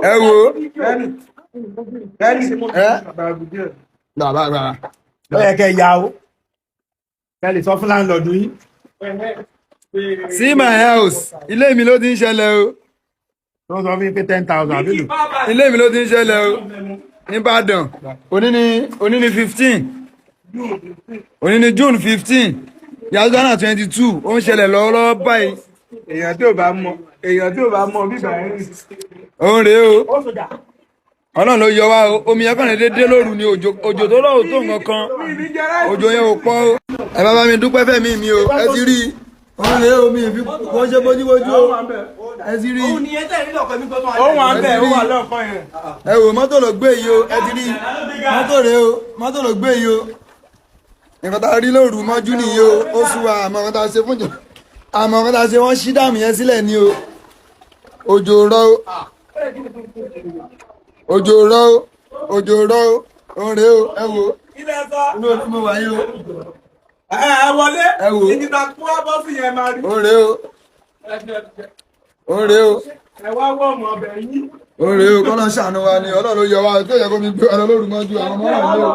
ẹ wo bàbá ó yẹ kẹ́ ya o kẹ́ lè sọ fún láńlọ́ọ̀dù yín. see my house ilé mi ló ti ń ṣẹlẹ̀ o. tó sọ fún mi pé 10,000 àbílù. ilé mi ló ti ń ṣẹlẹ̀ o nìbàdàn òní ni 15 òní ni June 15 yàtọ̀ 22 ó ń ṣẹlẹ̀ lọ́wọ́lọ́wọ́ báyìí. èèyàn tí ò bá mọ bíbá ẹ̀ rí. ó ń rèé o ọlọ́run ló yọ wá o omi yẹn kàn ní dédé lóru ni òjò tó lọ́wọ́ tó nǹkan òjò yẹn ò pọ̀ o. ẹ bá bá mi dúpẹ́ fẹ́mi mi o ẹ ti rí i ó ń rèé omi ìfi wọ́n ṣe bójúbójú o ẹ ti rí i. ó wà ń bẹ̀ ó wà lọ́ọ̀kan yẹn. ẹ wò mọ́tò ló gbé yìí o ẹ ti rí i mọ́tò rèé o mọ́tò ló gbé yìí o nǹkan tá a rí lóru mọ́jú nìyí o ó sùn wa àmọ́ nǹkan tá a ṣe fún jù àmọ́ nǹkan tá a ṣe wọ́n ṣí dàmú yẹn sílẹ̀ ni o òjò rọ̀ o òjò rọ̀ o òjò rọ̀ o òun rèé o ẹ wò inú omi mo wà yìí o ẹ wọlé ẹ wò ìdìbò kó wá bọ́ sí yẹn máa rí. òun rèé o òun rèé o ẹ wá wọ ọmọ ọbẹ̀ yín. òun rèé o kọ́nà ṣàánú wa ni ọlọ́run ló yọ wa tó yẹ kó mi gbé wa lọ lóru mọ́jú àwọn ọmọ náà ní o.